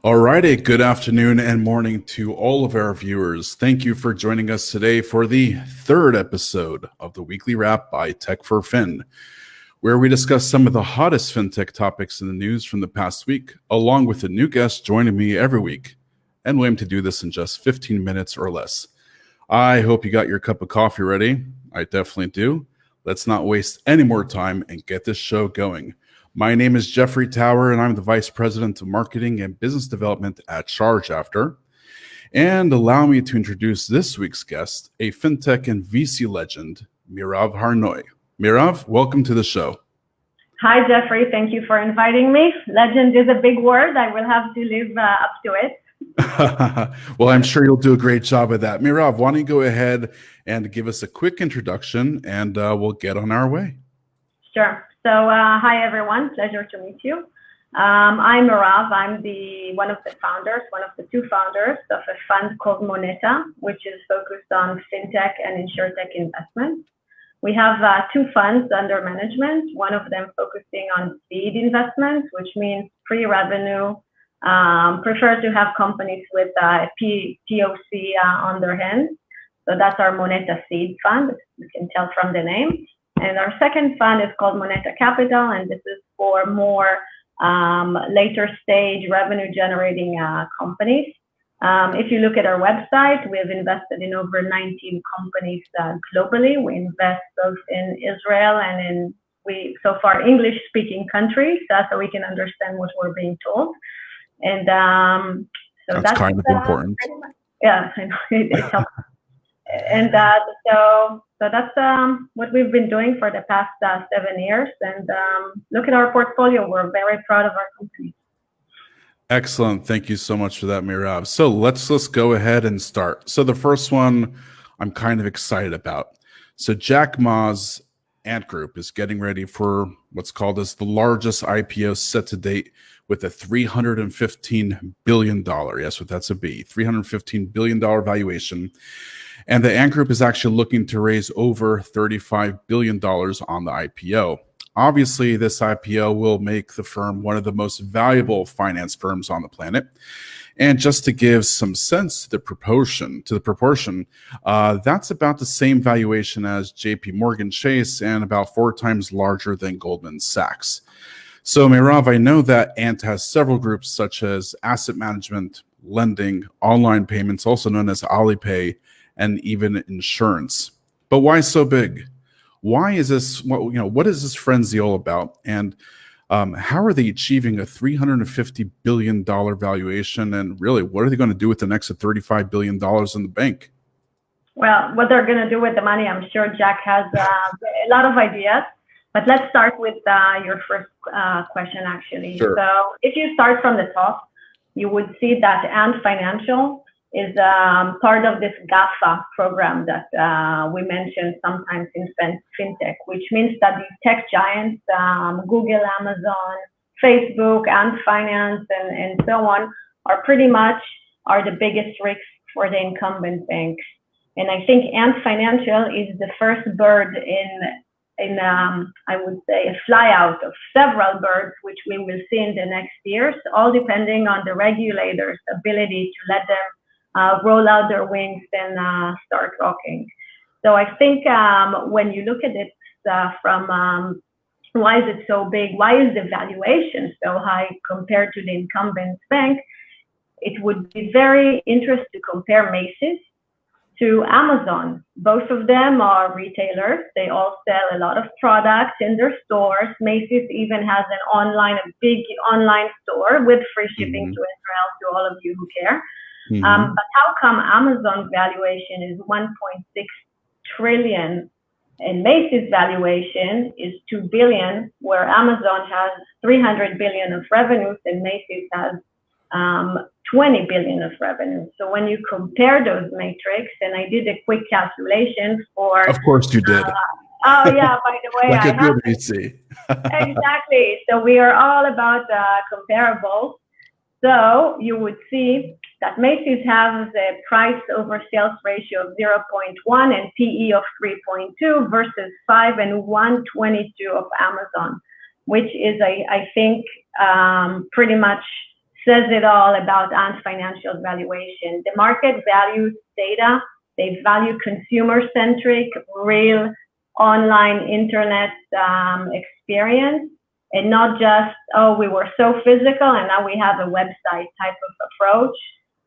Alrighty, good afternoon and morning to all of our viewers. Thank you for joining us today for the third episode of the Weekly Wrap by Tech for Fin, where we discuss some of the hottest fintech topics in the news from the past week, along with a new guest joining me every week. And we aim to do this in just 15 minutes or less. I hope you got your cup of coffee ready. I definitely do. Let's not waste any more time and get this show going. My name is Jeffrey Tower, and I'm the Vice President of Marketing and Business Development at ChargeAfter. And allow me to introduce this week's guest, a fintech and VC legend, Meirav Harnoy. Meirav, welcome to the show. Hi, Jeffrey. Thank you for inviting me. Legend is a big word. I will have to live up to it. Well, I'm sure you'll do a great job of that. Meirav, why don't you go ahead and give us a quick introduction, and we'll get on our way. Sure. So, hi everyone. Pleasure to meet you. I'm Meirav. I'm one of the two founders of a fund called Moneta, which is focused on fintech and insurtech investments. We have two funds under management. One of them focusing on seed investments, which means pre-revenue. Prefer to have companies with POC on their hands. So that's our Moneta Seed Fund. You can tell from the name. And our second fund is called Moneta Capital, and this is for more later stage revenue generating companies. If you look at our website, we have invested in over 19 companies globally. We invest both in Israel and in so far English speaking countries, so we can understand what we're being told. And so that's kind of important. Yeah, it helps. And so that's what we've been doing for the past 7 years. And look at our portfolio. We're very proud of our company. Excellent. Thank you so much for that, Meirav. So let's go ahead and start. So the first one I'm kind of excited about. So Jack Ma's Ant Group is getting ready for what's called as the largest IPO set to date with a $315 billion. Yes, that's a B, $315 billion valuation. And the Ant Group is actually looking to raise over $35 billion on the IPO. Obviously, this IPO will make the firm one of the most valuable finance firms on the planet. And just to give some sense to the proportion, that's about the same valuation as JP Morgan Chase and about 4 times larger than Goldman Sachs. So, Meirav, I know that Ant has several groups such as asset management, lending, online payments, also known as Alipay, and even insurance. But why so big? Why is this? What is this frenzy all about? And how are they achieving a $350 billion valuation? And really, what are they going to do with the next $35 billion in the bank? Well, what they're going to do with the money, I'm sure Jack has a lot of ideas. But let's start with your first question, actually. Sure. So if you start from the top, you would see that Ant Financial is part of this GAFA program that we mentioned sometimes in Fintech, which means that these tech giants, Google, Amazon, Facebook, Ant Finance, and so on, are the biggest risks for the incumbent banks. And I think Ant Financial is the first bird in I would say a fly out of several birds, which we will see in the next years, all depending on the regulators' ability to let them roll out their wings and start rocking. So I think when you look at it from why is it so big, why is the valuation so high compared to the incumbent bank, it would be very interesting to compare Macy's to Amazon. Both of them are retailers. They all sell a lot of products in their stores. Macy's even has a big online store with free shipping to Israel to all of you who care. But how come Amazon's valuation is 1.6 trillion and Macy's valuation is 2 billion, where Amazon has 300 billion of revenues and Macy's has 20 billion of revenue. So when you compare those metrics, and I did a quick calculation for... Of course you did. Oh yeah, by the way, like a good VC. Exactly. So we are all about comparables. So you would see that Macy's has a price over sales ratio of 0.1 and PE of 3.2 versus 5 and 122 of Amazon, which is, I think, pretty much says it all about Ant Financial valuation. The market values data. They value consumer-centric, real online internet experience, and not just, oh, we were so physical and now we have a website type of approach.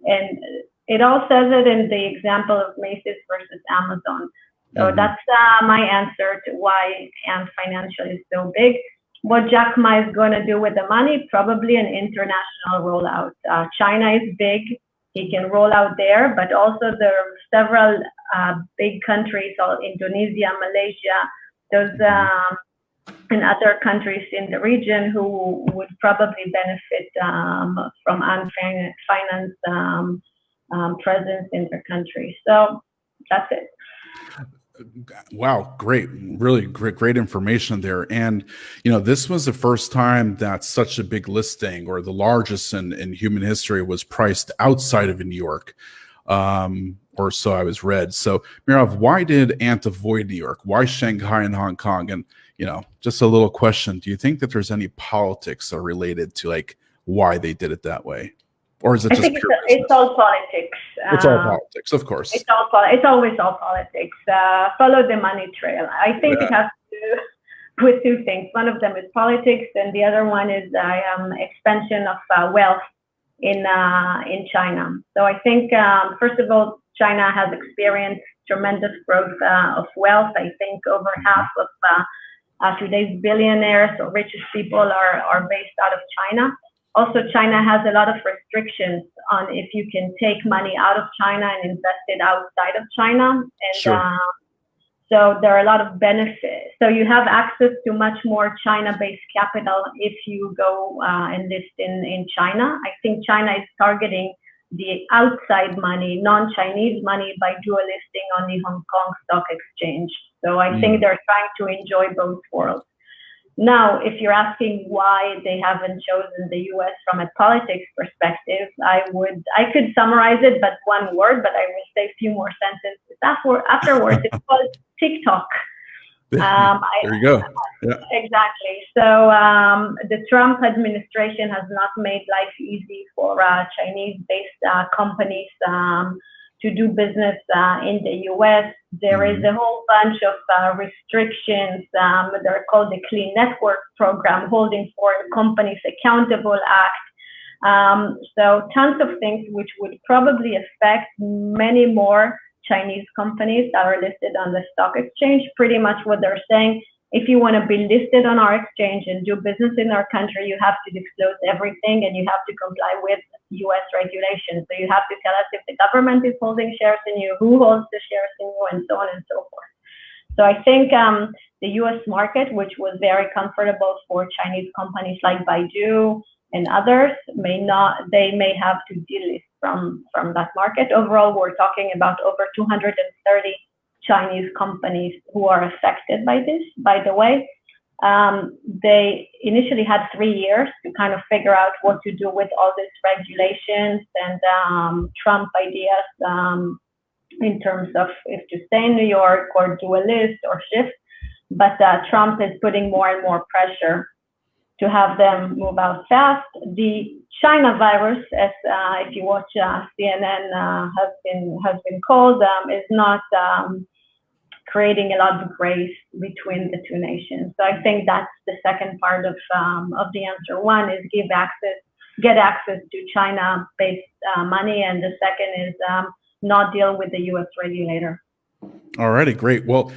And it all says it in the example of Macy's versus Amazon. So that's my answer to why Ant Financial is so big. What Jack Ma is going to do with the money, probably an international rollout. China is big. He can roll out there, but also there are several big countries, Indonesia, Malaysia, those and other countries in the region who would probably benefit from Ant Finance presence in their country. So that's it. Wow, great. Really great information there. And, this was the first time that such a big listing, or the largest in human history, was priced outside of New York. Or so I was read. So, Meirav, why did Ant avoid New York? Why Shanghai and Hong Kong? And, just a little question. Do you think that there's any politics are related to why they did it that way? Or is it just pure business? It's all politics. It's all politics, of course. It's always all politics. Follow the money trail. I think it has to do with two things. One of them is politics, and the other one is expansion of wealth in China. So I think, first of all, China has experienced tremendous growth of wealth. I think over half of today's billionaires or richest people are based out of China. Also, China has a lot of restrictions on if you can take money out of China and invest it outside of China. And so there are a lot of benefits. So you have access to much more China-based capital if you go and list in China. I think China is targeting the outside money, non-Chinese money, by dual listing on the Hong Kong Stock Exchange. So I think they're trying to enjoy both worlds. Now, if you're asking why they haven't chosen the US from a politics perspective, I could summarize it, but one word, but I will say a few more sentences afterwards. It's called TikTok. There you go. Yeah. Exactly. So the Trump administration has not made life easy for Chinese-based companies to do business in the US. There is a whole bunch of restrictions. They're called the Clean Network Program, Holding Foreign Companies Accountable Act. So tons of things which would probably affect many more Chinese companies that are listed on the stock exchange. Pretty much what they're saying, if you want to be listed on our exchange and do business in our country, you have to disclose everything and you have to comply with US regulations. So you have to tell us if the government is holding shares in you, who holds the shares in you, and so on and so forth. So I think the US market, which was very comfortable for Chinese companies like Baidu and others, they may have to delist from that market. Overall, we're talking about over 230 Chinese companies who are affected by this. By the way, they initially had 3 years to kind of figure out what to do with all these regulations and Trump ideas in terms of if to stay in New York or do a list or shift. But Trump is putting more and more pressure to have them move out fast. The China virus, as if you watch CNN, has been called, is not creating a lot of grace between the two nations. So I think that's the second part of the answer. One is get access to China-based money, and the second is not deal with the U.S. regulator. All righty, great. Well,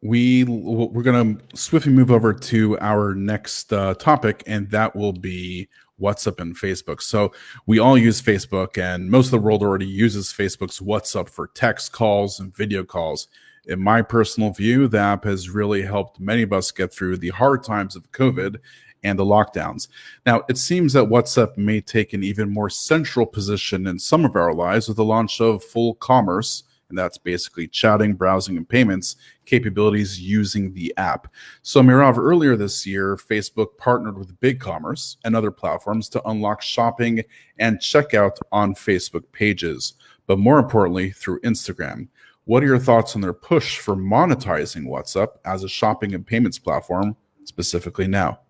we're going to swiftly move over to our next topic, and that will be WhatsApp and Facebook. So we all use Facebook, and most of the world already uses Facebook's WhatsApp for text calls and video calls. In my personal view, the app has really helped many of us get through the hard times of COVID and the lockdowns. Now, it seems that WhatsApp may take an even more central position in some of our lives with the launch of full commerce, and that's basically chatting, browsing, and payments capabilities using the app. So, Meirav, earlier this year, Facebook partnered with BigCommerce and other platforms to unlock shopping and checkout on Facebook pages, but more importantly, through Instagram. What are your thoughts on their push for monetizing WhatsApp as a shopping and payments platform, specifically now?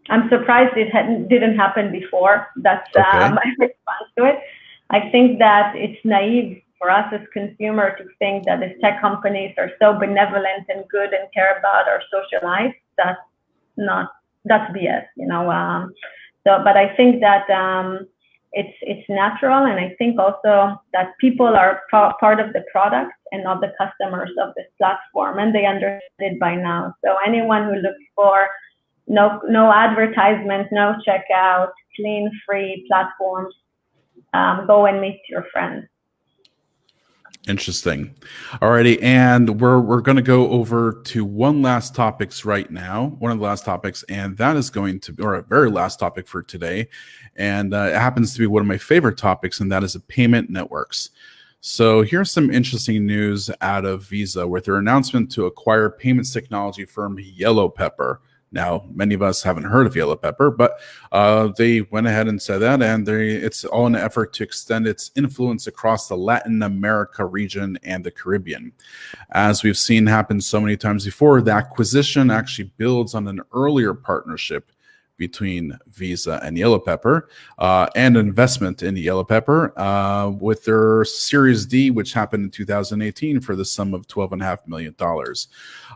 I'm surprised it didn't happen before. That's Okay. my response to it. I think that it's naive for us as consumers to think that the tech companies are so benevolent and good and care about our social life. That's BS, but I think that it's natural, and I think also that people are part of the product and not the customers of this platform, and they understand it by now. So anyone who looks for no advertisement, no checkout, clean, free platforms, go and meet your friends. Interesting. Alrighty, and we're going to go over to one last topics right now. One of the last topics, and that is going to be, or a very last topic for today, and it happens to be one of my favorite topics, and that is the payment networks. So here's some interesting news out of Visa with their announcement to acquire payments technology firm Yellow Pepper. Now, many of us haven't heard of Yellow Pepper, but they went ahead and said that, and it's all in an effort to extend its influence across the Latin America region and the Caribbean. As we've seen happen so many times before, the acquisition actually builds on an earlier partnership between Visa and Yellow Pepper, and investment in Yellow Pepper with their Series D, which happened in 2018 for the sum of $12.5 million.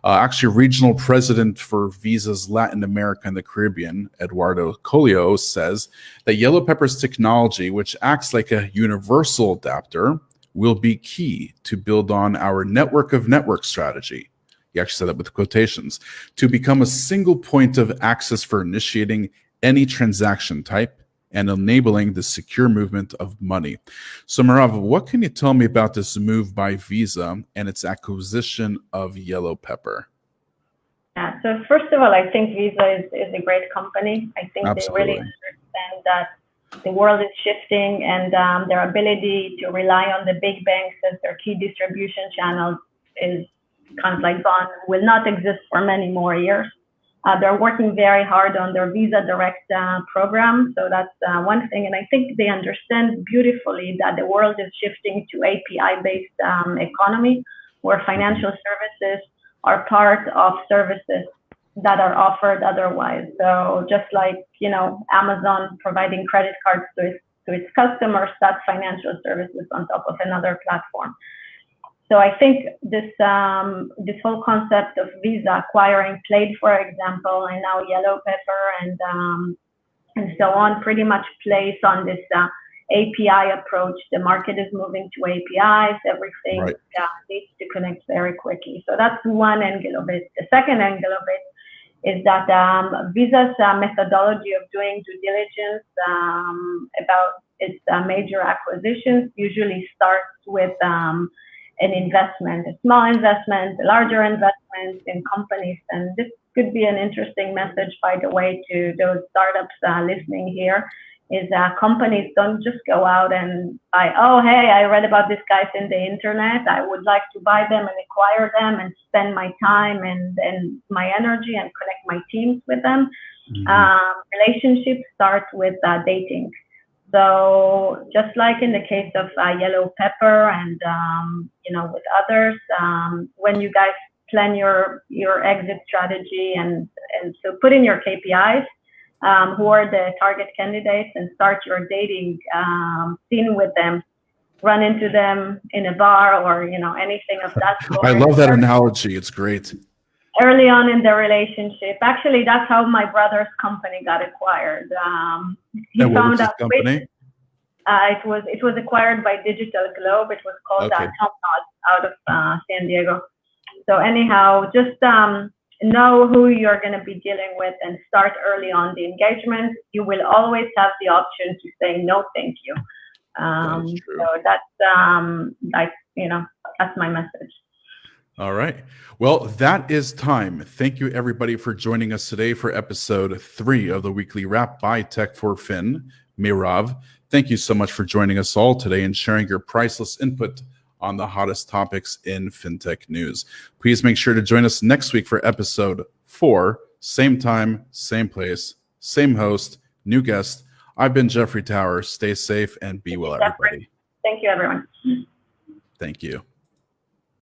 Actually, regional president for Visa's Latin America and the Caribbean, Eduardo Colio, says that Yellow Pepper's technology, which acts like a universal adapter, will be key to build on our network of network strategy. He actually said that with quotations, to become a single point of access for initiating any transaction type and enabling the secure movement of money. So, Meirav, what can you tell me about this move by Visa and its acquisition of Yellow Pepper? Yeah, so first of all, I think Visa is a great company. I think Absolutely. They really understand that the world is shifting, and their ability to rely on the big banks as their key distribution channels is kind of like gone, will not exist for many more years. They're working very hard on their Visa Direct program, so that's one thing. And I think they understand beautifully that the world is shifting to API-based economy, where financial services are part of services that are offered otherwise. So just like, Amazon providing credit cards to its customers, that's financial services on top of another platform. So I think this whole concept of Visa acquiring Plaid, for example, and now Yellow Pepper and so on, pretty much plays on this API approach. The market is moving to APIs. Everything needs to connect very quickly. So that's one angle of it. The second angle of it is that Visa's methodology of doing due diligence about its major acquisitions usually starts with an investment, a small investment, a larger investment in companies. And this could be an interesting message, by the way, to those startups listening here, is companies don't just go out and buy, oh, hey, I read about these guys in the internet. I would like to buy them and acquire them and spend my time and my energy and connect my teams with them. Relationships start with dating. So just like in the case of Yellow Pepper and with others, when you guys plan your exit strategy and so put in your KPIs, who are the target candidates, and start your dating scene with them. Run into them in a bar or anything of that sort. I love that analogy. It's great. Early on in the relationship, actually, that's how my brother's company got acquired. He found out company? It was acquired by Digital Globe. It was called Tom Nod out of San Diego. So anyhow, just know who you're going to be dealing with and start early on the engagement. You will always have the option to say no, thank you. So that's that's my message. All right. Well, that is time. Thank you, everybody, for joining us today for episode 3 of the Weekly Wrap by Tech for Fin. Meirav, thank you so much for joining us all today and sharing your priceless input on the hottest topics in fintech news. Please make sure to join us next week for episode 4. Same time, same place, same host, new guest. I've been Jeffrey Tower. Stay safe and be well, everybody. Thank you, everyone. Thank you.